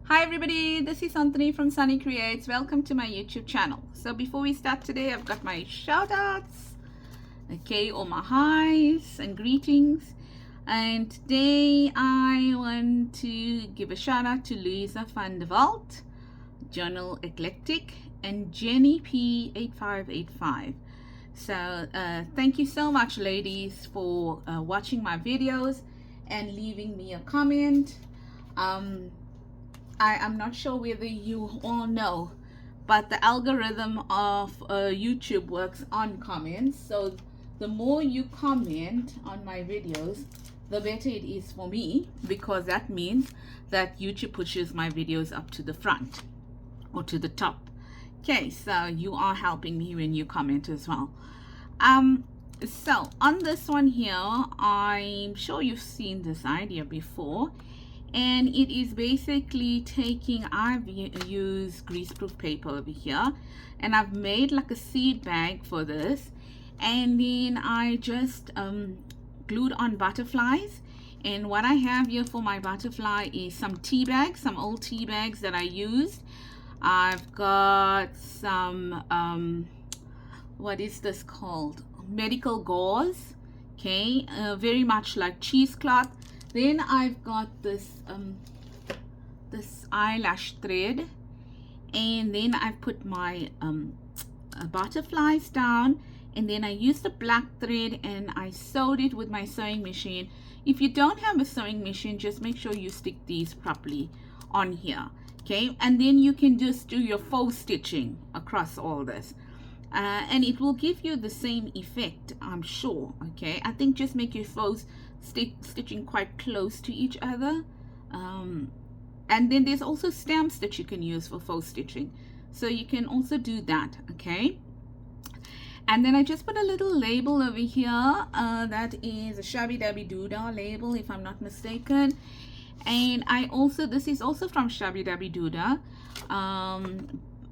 Hi everybody, this is Anthony from sanniecreates. Welcome to my YouTube channel. So before we start today, I've got my shout outs, okay, all my highs and greetings. And today I want to give a shout out to Louisa van der Walt, Journal Eclectic, and Jenny P8585. So thank you so much ladies for watching my videos and leaving me a comment. I'm not sure whether you all know, but the algorithm of YouTube works on comments. So the more you comment on my videos, the better it is for me, because that means that YouTube pushes my videos up to the front or to the top. Okay, so you are helping me when you comment as well. So on this one here, I'm sure you've seen this idea before. And it is basically taking, I've used greaseproof paper over here, and I've made like a seed bag for this, and then I just glued on butterflies. And what I have here for my butterfly is some tea bags, some old tea bags that I used. I've got some what is this called, medical gauze, okay, very much like cheesecloth. Then I've got this this eyelash thread, and then I've put my butterflies down, and then I used the black thread and I sewed it with my sewing machine. If you don't have a sewing machine, just make sure you stick these properly on here, okay? And then you can just do your faux stitching across all this. And it will give you the same effect, I'm sure, okay? I think just make your faux stitching quite close to each other. And then there's also stamps that you can use for faux stitching. So you can also do that, okay? And then I just put a little label over here. That is a Shabby Dabby Doodah label, if I'm not mistaken. And I also, this is also from Shabby Dabby Doodah.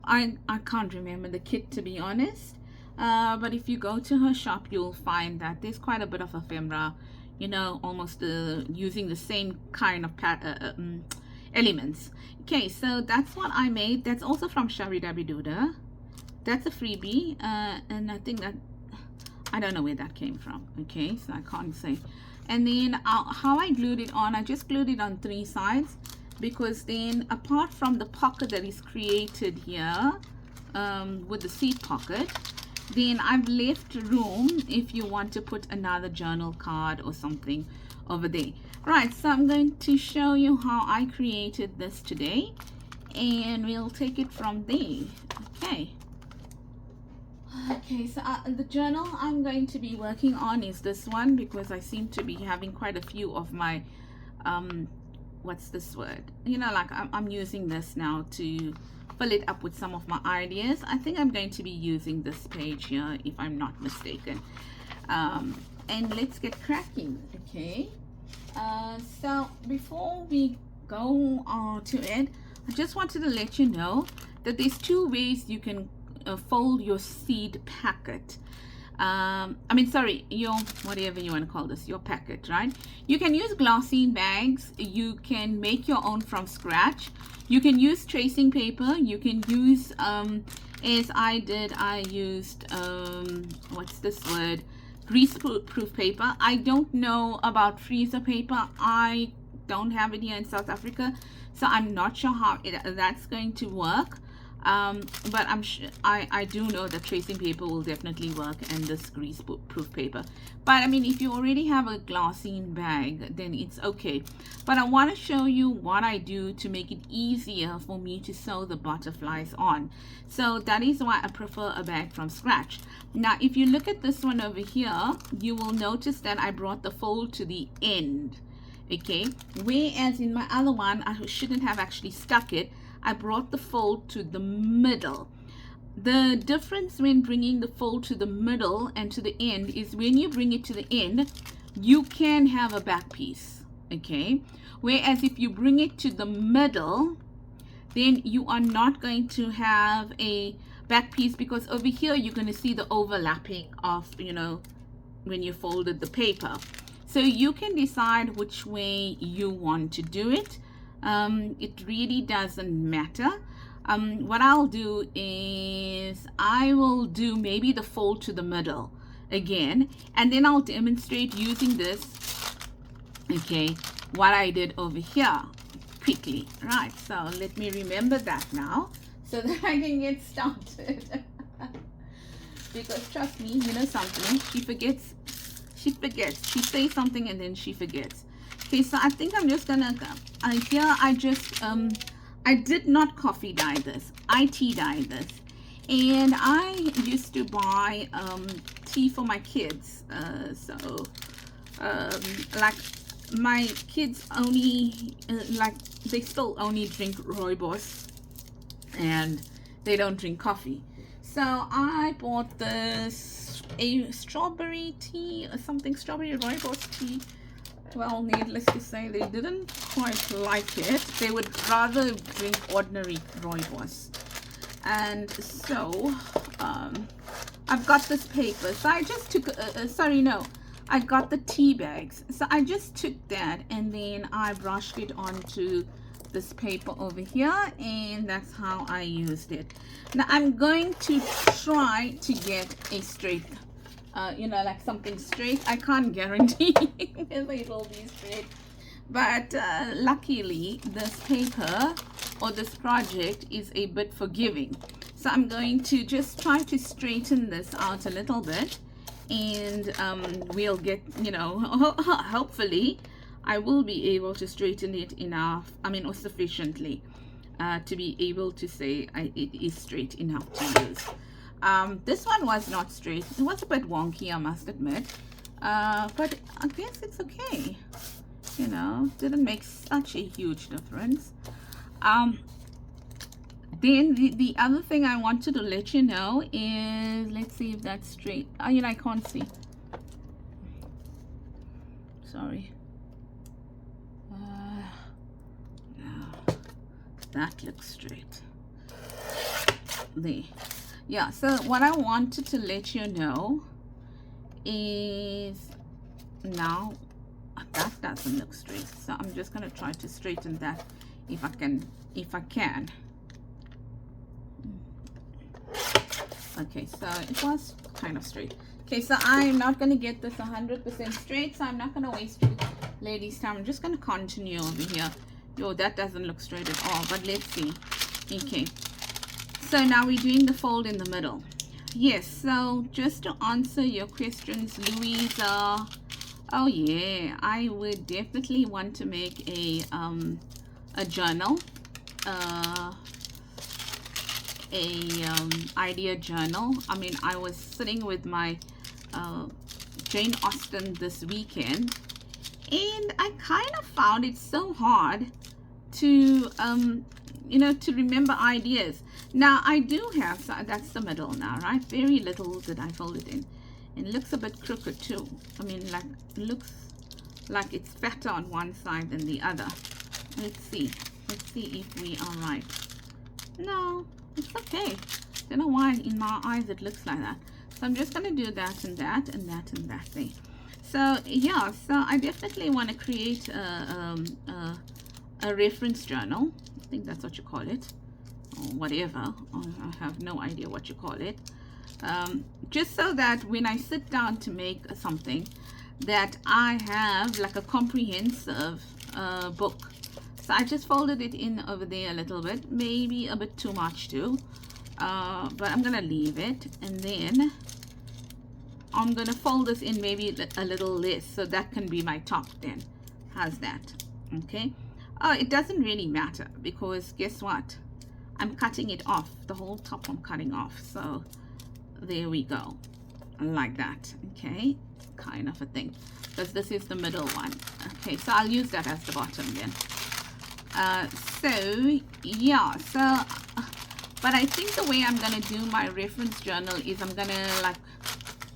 I can't remember the kit, to be honest, but if you go to her shop, you'll find that there's quite a bit of ephemera, you know, almost using the same kind of elements. Okay, so that's what I made. That's also from Shabby Dabby Doodah. That's a freebie, and I think that, I don't know where that came from, okay, so I can't say. And then how I glued it on, I just glued it on 3 sides, because then apart from the pocket that is created here with the seat pocket, then I've left room if you want to put another journal card or something over there. Right, so I'm going to show you how I created this today, and we'll take it from there. Okay, so the journal I'm going to be working on is this one, because I seem to be having quite a few of my what's this word, you know, like I'm using this now to fill it up with some of my ideas. I think I'm going to be using this page here, if I'm not mistaken. And let's get cracking, okay? So before we go to it, I just wanted to let you know that there's 2 ways you can fold your seed packet. I mean, sorry, your, whatever you want to call this, your packet, right? You can use glassine bags. You can make your own from scratch. You can use tracing paper. You can use, as I did, I used, what's this word? Greaseproof paper. I don't know about freezer paper. I don't have it here in South Africa, so I'm not sure how that's going to work. But I do know that tracing paper will definitely work, and this greaseproof paper. But I mean, if you already have a glassine bag, then it's okay. But I want to show you what I do to make it easier for me to sew the butterflies on. So that is why I prefer a bag from scratch. Now, if you look at this one over here, you will notice that I brought the fold to the end, okay? Whereas in my other one, I shouldn't have actually stuck it. I brought the fold to the middle. The difference when bringing the fold to the middle and to the end is when you bring it to the end, you can have a back piece, okay? Whereas if you bring it to the middle, then you are not going to have a back piece, because over here you're going to see the overlapping of, you know, when you folded the paper. So you can decide which way you want to do it. It really doesn't matter. What I'll do is I will do maybe the fold to the middle again, and then I'll demonstrate using this, okay, what I did over here quickly. Right, so let me remember that now so that I can get started. Because trust me, you know something, she forgets. She says something and then she forgets. Okay, so I think I'm just gonna here I just I did not coffee dye this, I tea dye this. And I used to buy tea for my kids, like my kids only like they still only drink rooibos and they don't drink coffee. So I bought this a strawberry tea or something, strawberry rooibos tea. Well, needless to say, they didn't quite like it. They would rather drink ordinary rooibos. And so I've got this paper. So I just took I got the tea bags. So I just took that and then I brushed it onto this paper over here, and that's how I used it. Now I'm going to try to get a straight, you know, like something straight. I can't guarantee whether it will be straight, but luckily this paper or this project is a bit forgiving. So I'm going to just try to straighten this out a little bit, and we'll get, you know, hopefully I will be able to straighten it enough, or sufficiently to be able to say it is straight enough to use. This one was not straight. It was a bit wonky, I must admit, but I guess it's okay. You know, didn't make such a huge difference. Then the other thing I wanted to let you know is, let's see if that's straight. You know, I can't see. Sorry. No, that looks straight. There. Yeah, so what I wanted to let you know is, now that doesn't look straight, so I'm just going to try to straighten that if I can. Okay, so it was kind of straight. Okay, so I'm not going to get this 100% straight, so I'm not going to waste you ladies' time. I'm just going to continue over here. Yo, that doesn't look straight at all, but let's see. Okay, so now we're doing the fold in the middle. Yes, so just to answer your questions, Louisa, oh yeah, I would definitely want to make a journal, idea journal. I was sitting with my Jane Austen this weekend, and I kind of found it so hard to to remember ideas. Now I do have, so that's the middle now, right? Very little did I fold it in, and it looks a bit crooked too. Like looks like it's fatter on one side than the other. Let's see if we are right. No, it's okay. Don't know why in my eyes it looks like that. So I'm just going to do that and that and that and that thing. So yeah, so I definitely want to create a reference journal. I think that's what you call it, or whatever. I have no idea what you call it. Just so that when I sit down to make something, that I have like a comprehensive book. So I just folded it in over there a little bit, maybe a bit too much too, but I'm gonna leave it, and then I'm gonna fold this in maybe a little less, so that can be my top then. How's that? Okay. It doesn't really matter, because guess what? I'm cutting it off. The whole top I'm cutting off. So there we go. Like that. Okay. Kind of a thing. Because this is the middle one. Okay. So I'll use that as the bottom then. So yeah. So, but I think the way I'm going to do my reference journal is I'm going to like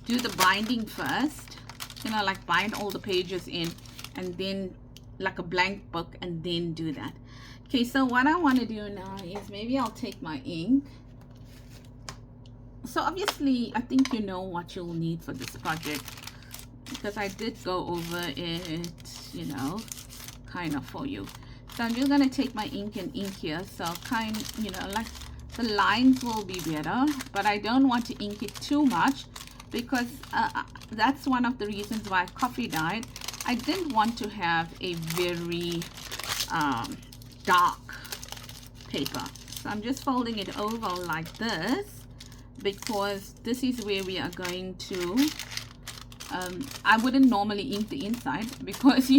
do the binding first. You know, like bind all the pages in, and then like a blank book, and then do that. Okay, so what I want to do now is maybe I'll take my ink. So obviously I think you know what you'll need for this project, because I did go over it, you know, kind of for you. So I'm just going to take my ink and ink here. So you know, like the lines will be better, but I don't want to ink it too much because that's one of the reasons why coffee dyed. I didn't want to have a very dark paper. So I'm just folding it over like this because this is where we are going to I wouldn't normally ink the inside because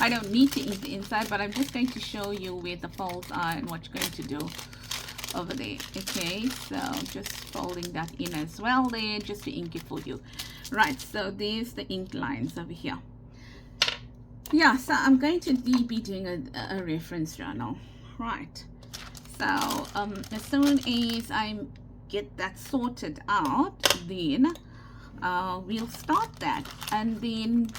I don't need to ink the inside, but I'm just going to show you where the folds are and what you're going to do over there. Okay, so just folding that in as well there just to ink it for you. Right, so there's the ink lines over here. Yeah, so I'm going to be doing a reference journal. Right, so as soon as I get that sorted out, then we'll start that. And then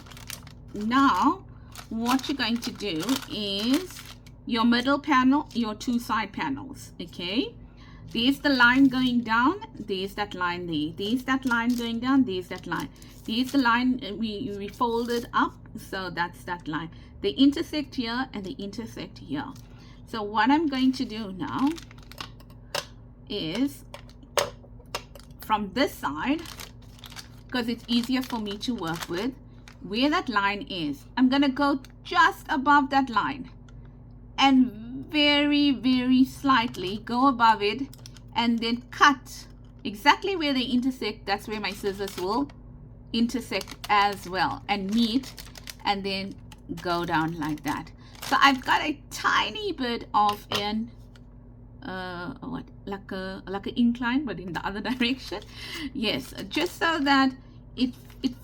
now what you're going to do is your middle panel, your two side panels. Okay, there's the line going down, there's that line there, there's that line going down, there's that line, there's the line we folded up, so that's that line. They intersect here and they intersect here. So what I'm going to do now is from this side, because it's easier for me to work with, where that line is, I'm going to go just above that line and very, very slightly go above it and then cut exactly where they intersect. That's where my scissors will intersect as well and meet, and then go down like that. So I've got a tiny bit of an like an incline, but in the other direction. Yes, just so that it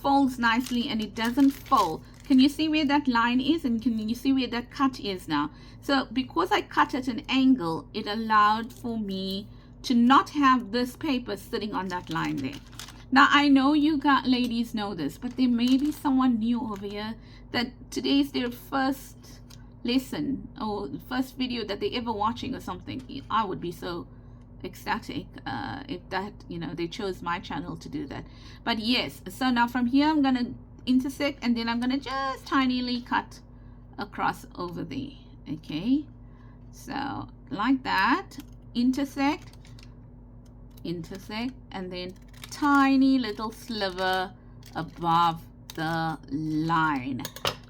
folds nicely and it doesn't fold. Can you see where that line is, and can you see where that cut is now? So because I cut at an angle, it allowed for me to not have this paper sitting on that line there. Now I know you ladies know this, but there may be someone new over here that today is their first lesson or first video that they're ever watching or something. I would be so ecstatic if that, you know, they chose my channel to do that. But yes, so now from here I'm gonna intersect and then I'm gonna just tinily cut across over there. Okay, so like that, intersect, and then tiny little sliver above the line,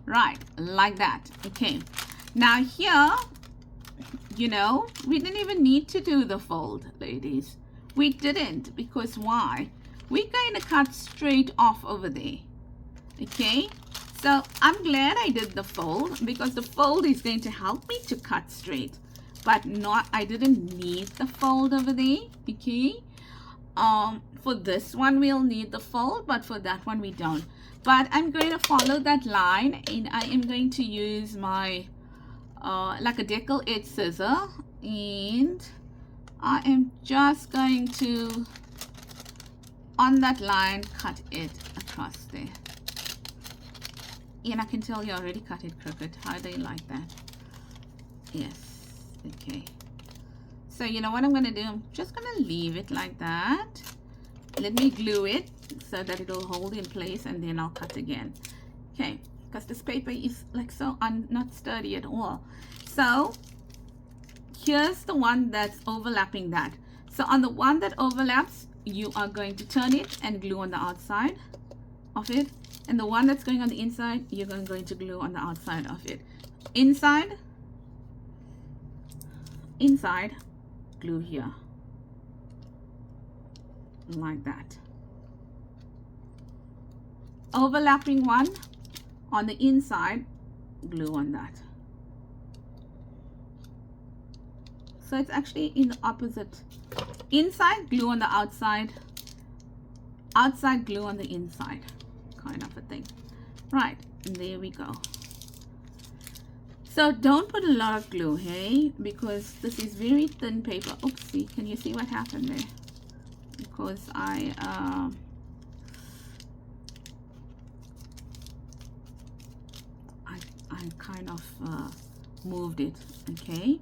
right, like that. Okay, now here, you know, we didn't even need to do the fold, ladies. We didn't, because why? We're going to cut straight off over there. Okay, so I'm glad I did the fold, because the fold is going to help me to cut straight, but not, I didn't need the fold over there. Okay, for this one we'll need the fold, but for that one we don't. But I'm going to follow that line, and I am going to use my like a decal edge scissor, and I am just going to, on that line, cut it across there. And I can tell you already cut it crooked. How do you like that? Yes. Okay, so you know what I'm gonna do? I'm just gonna leave it like that. Let me glue it so that it'll hold in place, and then I'll cut again. Okay, because this paper is like so not sturdy at all. So here's the one that's overlapping that. So on the one that overlaps, you are going to turn it and glue on the outside of it, and the one that's going on the inside, you're going to glue on the outside of it. Inside, glue here like that. Overlapping one on the inside, glue on that. So it's actually in the opposite. Inside, glue on the outside, outside, glue on the inside, kind of a thing. Right, and there we go. So don't put a lot of glue, hey, because this is very thin paper. Oopsie, can you see what happened there? Because I kind of moved it. Okay,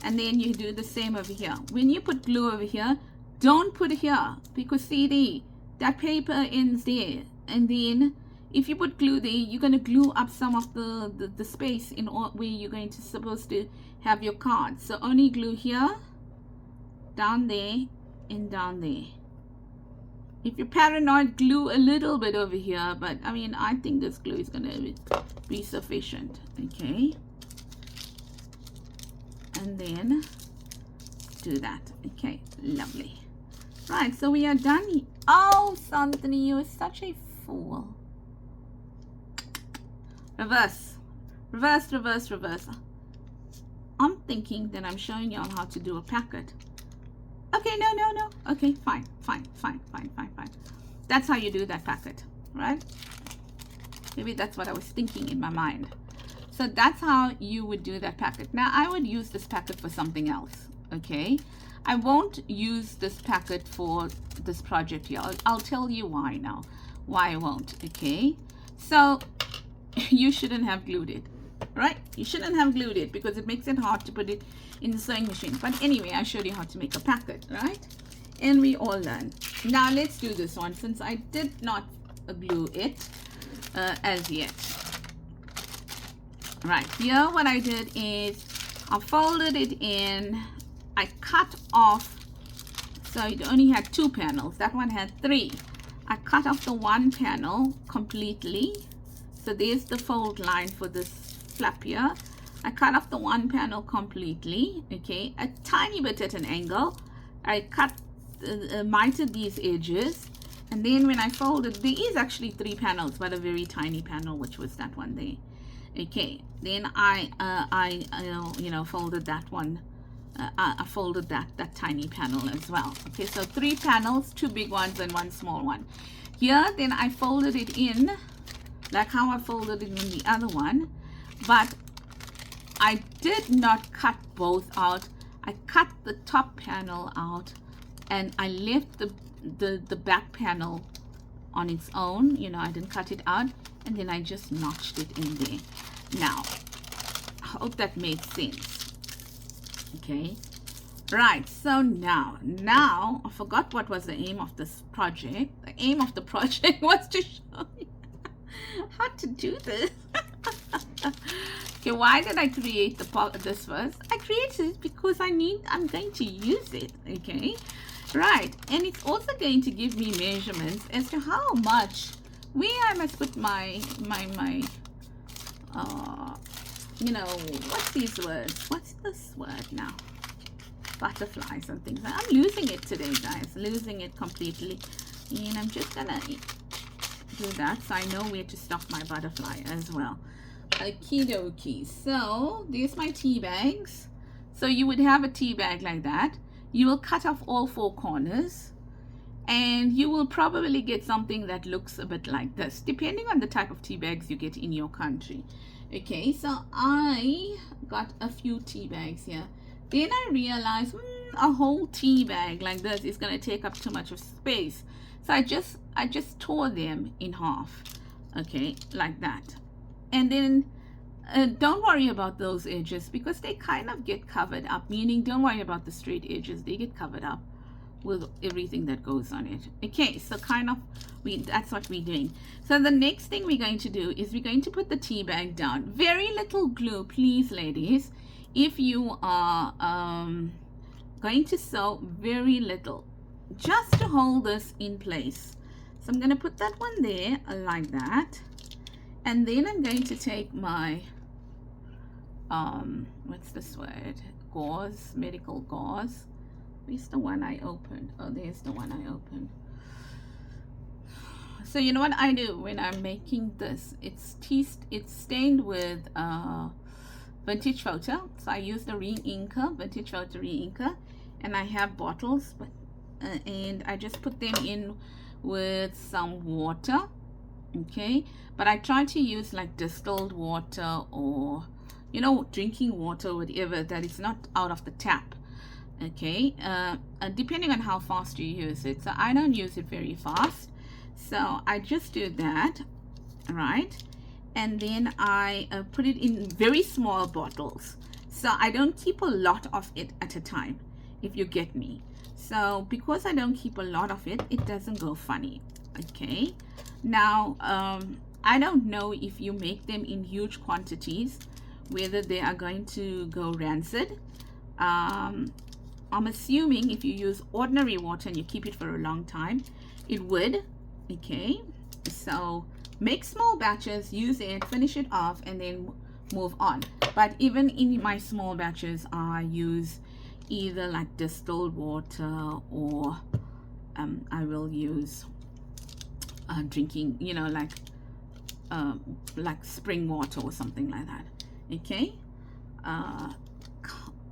and then you do the same over here. When you put glue over here, don't put it here, because see, that paper ends there, and then if you put glue there, you're going to glue up some of the space in all, where you're going to supposed to have your cards. So only glue here, down there, and down there. If you're paranoid, glue a little bit over here, but I mean, I think this glue is going to be sufficient. Okay, and then do that. Okay, lovely. Right, so we are done. Oh, Santini, you are such a fool. Reverse, reverse, reverse, reverse. I'm thinking that I'm showing y'all how to do a packet. Okay, no, no, no. Okay, fine, fine, fine, fine, fine, fine. That's how you do that packet, right? Maybe that's what I was thinking in my mind. So that's how you would do that packet. Now, I would use this packet for something else, okay? I won't use this packet for this project here. I'll tell you why now, why I won't, okay? So, you shouldn't have glued it, right? You shouldn't have glued it because it makes it hard to put it in the sewing machine. But anyway, I showed you how to make a packet, right? And we all learn. Now let's do this one since I did not glue it as yet. Right, here what I did is I folded it in, I cut off, so it only had 2 panels. That one had 3. I cut off the one panel completely. So there's the fold line for this flap here. I cut off the one panel completely, okay, a tiny bit at an angle. I cut, mitered these edges, and then when I folded, there is actually 3 panels, but a very tiny panel, which was that one there. Okay, then I you know, folded that one. I folded that tiny panel as well. Okay, so 3 panels, 2 big ones and 1 small one. Here, then I folded it in like how I folded it in the other one, but I did not cut both out. I cut the top panel out and I left the back panel on its own. You know, I didn't cut it out, and then I just notched it in there. Now, I hope that made sense. Okay, right, so now I forgot what was the aim of this project. The aim of the project was to show you how to do this. Okay, why did I create this first? I created it because I'm going to use it. Okay, right, and it's also going to give me measurements as to how much, where I must put my you know, what's these words? What's this word now? Butterflies and things. I'm losing it today, guys. Losing it completely. And I'm just gonna do that so I know where to stop my butterfly as well. Okie dokie. So there's my tea bags. So you would have a tea bag like that. You will cut off all 4 corners, and you will probably get something that looks a bit like this, depending on the type of tea bags you get in your country. Okay, so I got a few tea bags here. Then I realized a whole tea bag like this is going to take up too much of space. So I just tore them in half. Okay, like that. And then don't worry about those edges because they kind of get covered up. Meaning, don't worry about the straight edges. They get covered up with everything that goes on it. Okay, so kind of that's what we're doing. So the next thing we're going to do is we're going to put the tea bag down. Very little glue, please, ladies. If you are going to sew, very little, just to hold this in place. So I'm going to put that one there like that, and then I'm going to take my what's this word, gauze, medical gauze. Where's the one I opened? Oh, there's the one I opened. So you know what I do when I'm making this? It's stained with vintage photo. So I use the re-inker, vintage photo re-inker, and I have bottles, but and I just put them in with some water. Okay, but I try to use like distilled water, or you know, drinking water, whatever, that is not out of the tap. Okay, depending on how fast you use it. So I don't use it very fast, so I just do that, right? And then I put it in very small bottles, so I don't keep a lot of it at a time, if you get me. So because I don't keep a lot of it, it doesn't go funny. Okay, now I don't know if you make them in huge quantities whether they are going to go rancid. I'm assuming if you use ordinary water and you keep it for a long time, it would. Okay, so make small batches, use it, finish it off, and then move on. But even in my small batches, I use either like distilled water, or I will use drinking, you know, like spring water or something like that. Okay,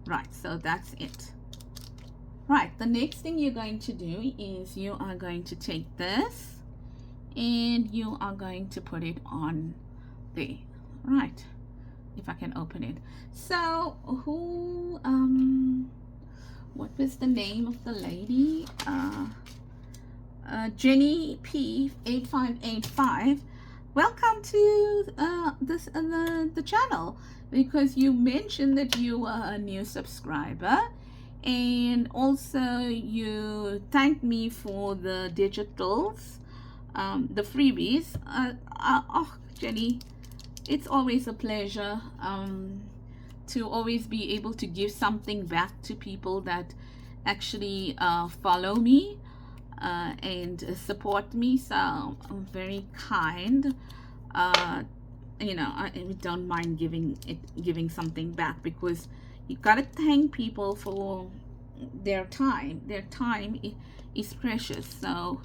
right, so that's it. Right, the next thing you're going to do is you are going to take this and you are going to put it on there. Right, if I can open it. So who what was the name of the lady? Jenny P 8585. Welcome to the channel, because you mentioned that you were a new subscriber, and also you thanked me for the digitals, the freebies. Oh, Jenny, it's always a pleasure to always be able to give something back to people that actually follow me and support me. So I'm very kind. You know, I don't mind giving something back, because you gotta thank people for their time. Their time is precious. So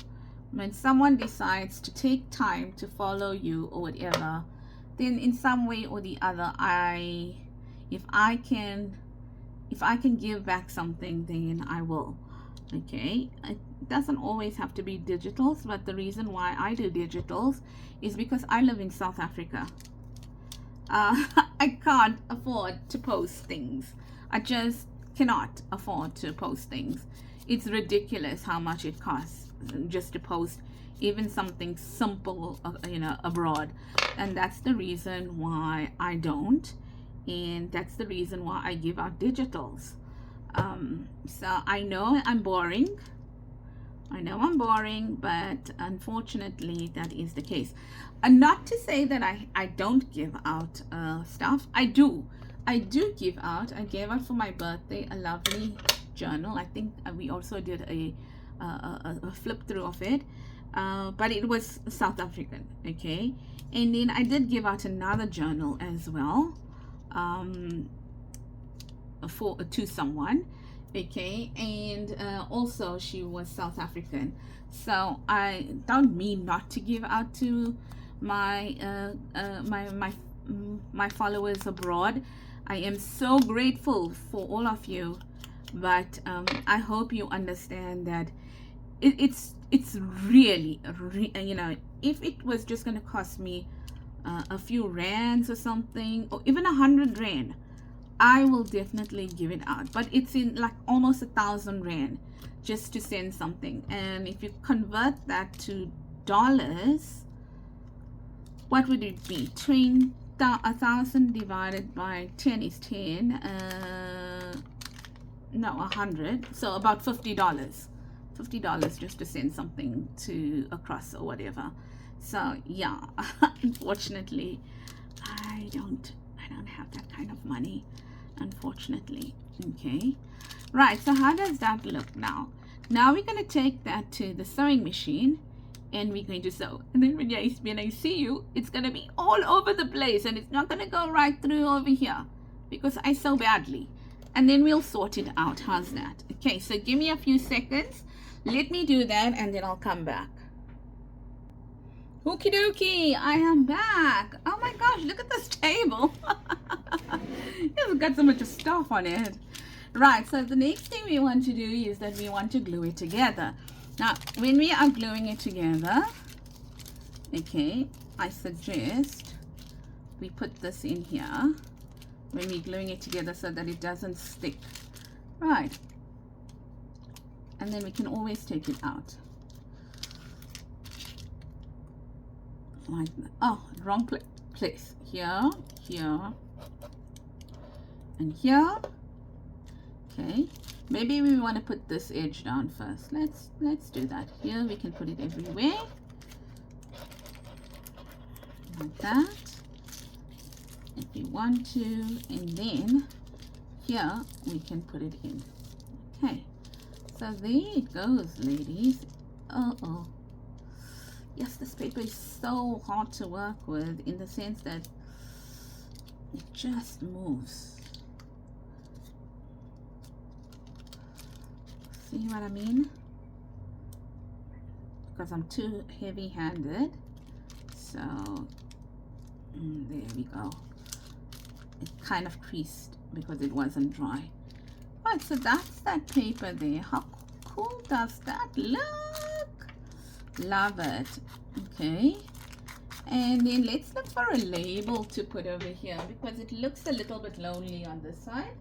when someone decides to take time to follow you or whatever, then in some way or the other, if I can give back something, then I will. Okay, it doesn't always have to be digitals, but the reason why I do digitals is because I live in South Africa. I can't afford to post things. I just cannot afford to post things. It's ridiculous how much it costs just to post even something simple, you know, abroad. And that's the reason why I don't, and that's the reason why I give out digitals. So I know I'm boring. But unfortunately that is the case. And not to say that I don't give out stuff. I do give out. I gave out for my birthday a lovely journal. I think we also did a flip through of it, but it was South African. Okay, and then I did give out another journal as well, to someone. Okay, and also she was South African. So I don't mean not to give out to my my followers abroad. I am so grateful for all of you, but I hope you understand that it's really, you know, if it was just going to cost me a few rands or something, or even 100 rand, I will definitely give it out. But it's in like almost 1,000 rand just to send something. And if you convert that to dollars, what would it be? 1,000 divided by 10 is 10. No, 100. So about $50. $50 just to send something to across or whatever. So yeah, unfortunately, I don't have that kind of money, unfortunately. Okay, right, so how does that look now? Now we're going to take that to the sewing machine and we're going to sew. And then when I see you, it's going to be all over the place, and it's not going to go right through over here because I sew badly. And then we'll sort it out. How's that? Okay, so give me a few seconds. Let me do that and then I'll come back. Okie dokie, I am back. Oh my gosh, look at this table. It's got so much stuff on it. Right, so the next thing we want to do is that we want to glue it together. Now, when we are gluing it together, okay, I suggest we put this in here when we're gluing it together so that it doesn't stick. Right, and then we can always take it out. Like that. Oh, wrong place. Here, here, and here. Okay, maybe we want to put this edge down first. Let's do that. Here we can put it everywhere. like that if we want to, and then here we can put it in. Okay, so there it goes, ladies. Yes, this paper is so hard to work with in the sense that it just moves. See what I mean? Because I'm too heavy-handed. So there we go. It kind of creased because it wasn't dry. Right, so that's that paper there. How cool does that look? Love it. Okay, and then let's look for a label to put over here because it looks a little bit lonely on this side.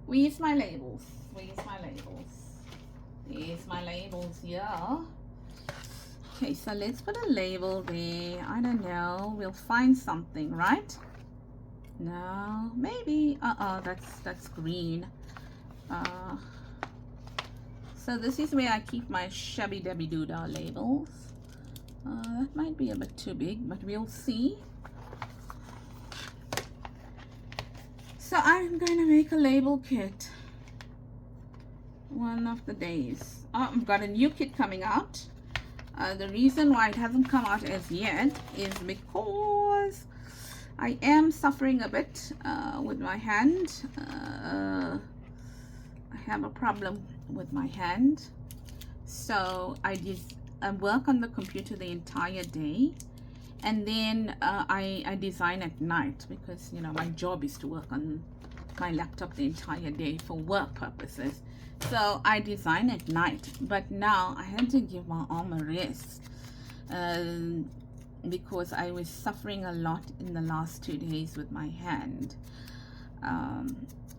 Where's my labels? Where's my labels? There's my labels here. Okay, so let's put a label there. I don't know, we'll find something, right? No, maybe. That's green. So this is where I keep my shabby dabby doodah labels. That might be a bit too big, but we'll see. So I'm going to make a label kit one of the days. I've got a new kit coming out. The reason why it hasn't come out as yet is because I am suffering a bit with my hand. I have a problem with my hand, so I work on the computer the entire day, and then I design at night because, you know, my job is to work on my laptop the entire day for work purposes. So I design at night, but now I had to give my arm a rest because I was suffering a lot in the last 2 days with my hand.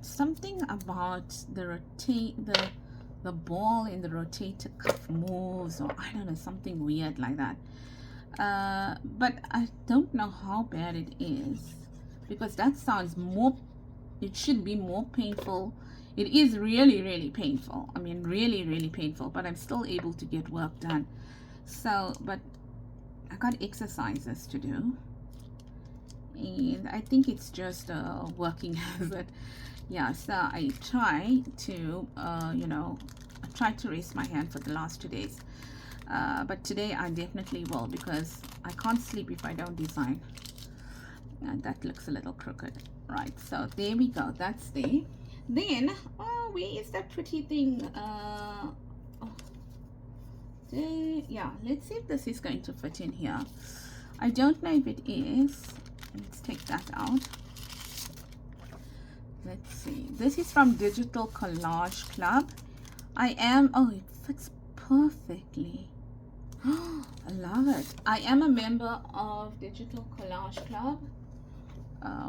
Something about the ball in the rotator cuff moves, or I don't know, something weird like that. But I don't know how bad it is because that sounds more, it should be more painful. It is really, really painful. I mean, really, really painful, but I'm still able to get work done. So, but I got exercises to do, and I think it's just a working hazard. Yeah, so I try to, you know, I tried to raise my hand for the last 2 days. But today I definitely will because I can't sleep if I don't design. And that looks a little crooked. Right, so there we go. That's there. Then, where is that pretty thing? Yeah, let's see if this is going to fit in here. I don't know if it is. Let's take that out. Let's see. This is from Digital Collage Club. Oh, it fits perfectly. I love it. I am a member of Digital Collage Club,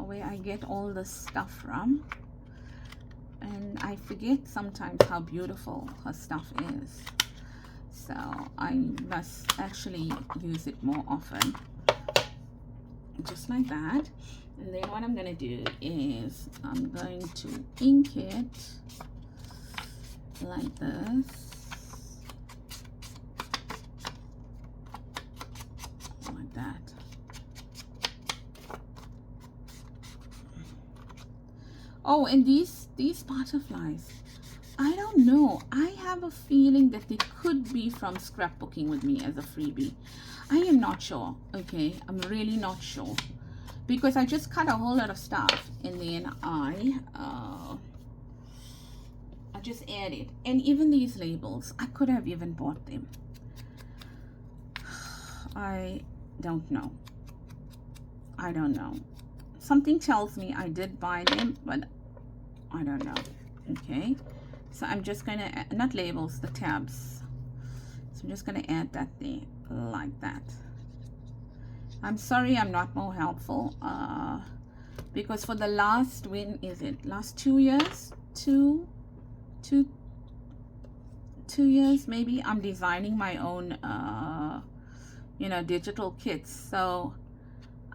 where I get all this stuff from. And I forget sometimes how beautiful her stuff is. So I must actually use it more often. Just like that. And then what I'm going to do is I'm going to ink it like this. Like that. Oh, and these butterflies, I don't know. I have a feeling that they could be from scrapbooking with me as a freebie. I am not sure. Okay, I'm really not sure. Because I just cut a whole lot of stuff and then I just added. And even these labels, I could have even bought them. I don't know. I don't know. Something tells me I did buy them, but I don't know. Okay, so I'm just going to, not labels, the tabs. So I'm just going to add that there like that. I'm sorry I'm not more helpful because for the last, when is it, last 2 years, two years maybe, I'm designing my own you know, digital kits. So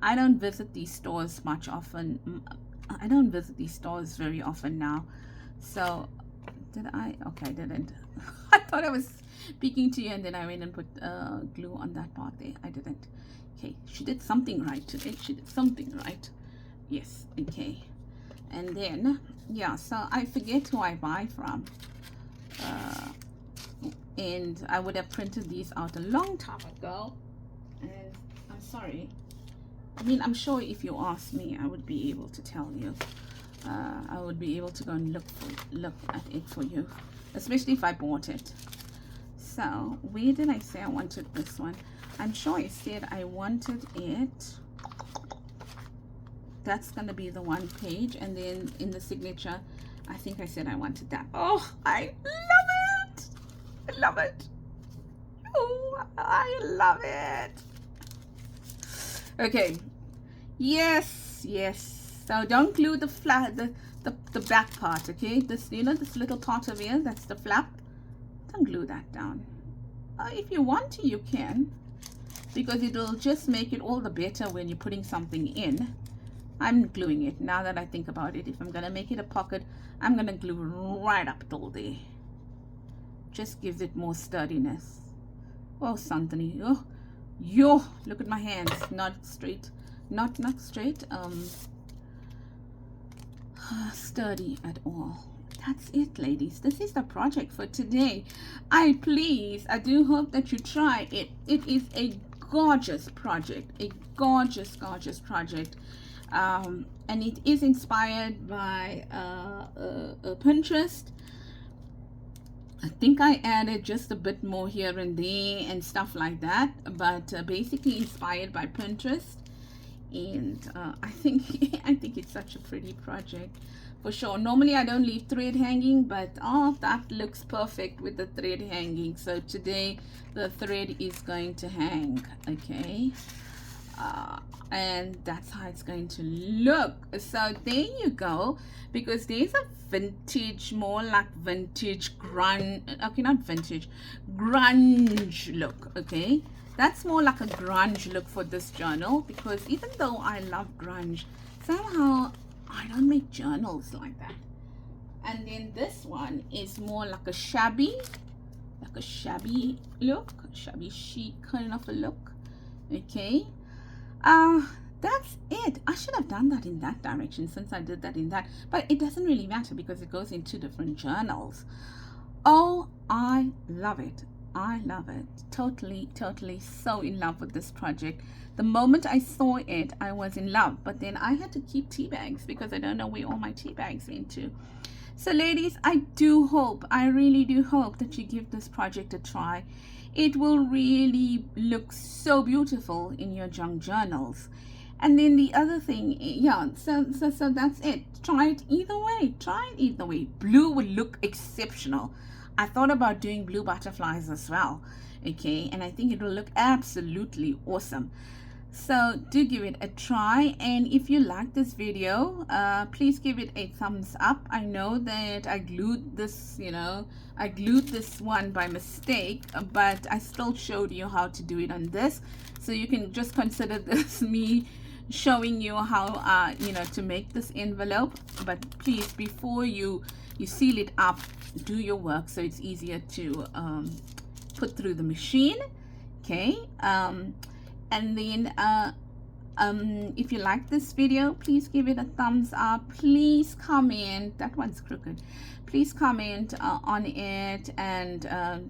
I don't visit these stores much often. I don't visit these stores very often now, so Did I? Okay, I didn't. I thought I was speaking to you and then I went and put glue on that part there. I didn't. Okay, she did something right today. She did something right. Yes, okay. And then, yeah, so I forget who I buy from. And I would have printed these out a long time ago. And I'm sorry. I mean, I'm sure if you ask me, I would be able to tell you. I would be able to go and look at it for you, especially if I bought it. So where did I say I wanted this one? I'm sure I said I wanted it. That's gonna be the one page, and then in the signature, I think I said I wanted that. Oh, I love it! I love it! Oh, I love it! Okay. Yes, yes. So don't glue the flat, the back part, okay? This, you know, this little part over here, that's the flap. Don't glue that down. If you want to, you can, because it'll just make it all the better when you're putting something in. I'm gluing it now that I think about it. If I'm gonna make it a pocket, I'm gonna glue right up till there. Just gives it more sturdiness. Oh, Santani. Oh, yo, look at my hands. Not straight. Not straight. Sturdy at all. That's it, ladies. This is the project for today. I do hope that you try it. It is a gorgeous project. A gorgeous project. And it is inspired by Pinterest. I think I added just a bit more here and there and stuff like that, but basically inspired by Pinterest. And I think it's such a pretty project for sure. Normally I don't leave thread hanging, but oh, that looks perfect with the thread hanging. So today the thread is going to hang, okay? And that's how it's going to look. So there you go, because there's a vintage, more like vintage grunge, okay, not vintage, grunge look, okay? That's more like a grunge look for this journal, because even though I love grunge, somehow I don't make journals like that. And then this one is more like a shabby look, shabby chic kind of a look, okay? That's it. I should have done that in that direction since I did that in that, but it doesn't really matter because it goes in two different journals. Oh, I love it. I love it. Totally so in love with this project. The moment I saw it, I was in love, but then I had to keep tea bags because I don't know where all my tea bags went to. So ladies, I really do hope that you give this project a try. It will really look so beautiful in your junk journals. And then the other thing, yeah, so that's it. Try it either way. Blue would look exceptional. I thought about doing blue butterflies as well, okay, and I think it will look absolutely awesome. So do give it a try, and if you like this video, please give it a thumbs up. I know that I glued this, I glued this one by mistake, but I still showed you how to do it on this, so you can just consider this me showing you how to make this envelope. But please, before you seal it up, do your work so it's easier to put through the machine, okay? And then if you like this video, please give it a thumbs up. Please comment. That one's crooked. Please comment on it and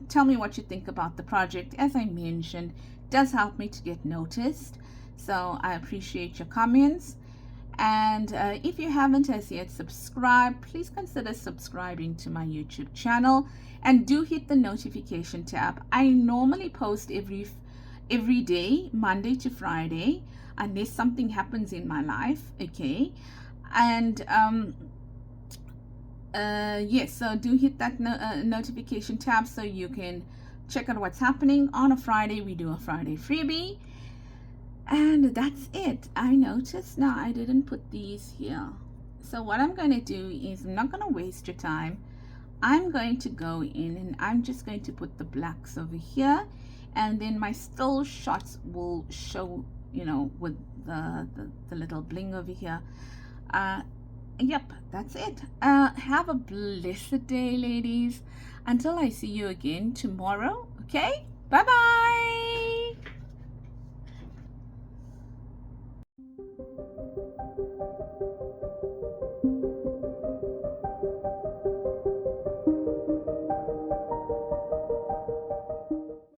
tell me what you think about the project. As I mentioned, it does help me to get noticed, so I appreciate your comments. And if you haven't as yet subscribed, please consider subscribing to my YouTube channel, and do hit the notification tab. I normally post every day, Monday to Friday, unless something happens in my life, okay? And yes, so do hit that notification tab so you can check out what's happening. On a Friday, we do a Friday freebie. And that's it. I noticed now I didn't put these here. So what I'm going to do is, I'm not going to waste your time. I'm going to go in and I'm just going to put the blacks over here, and then my still shots will show, with the little bling over here. yep, that's it. Have a blessed day, ladies. Until I see you again tomorrow. Okay, bye bye.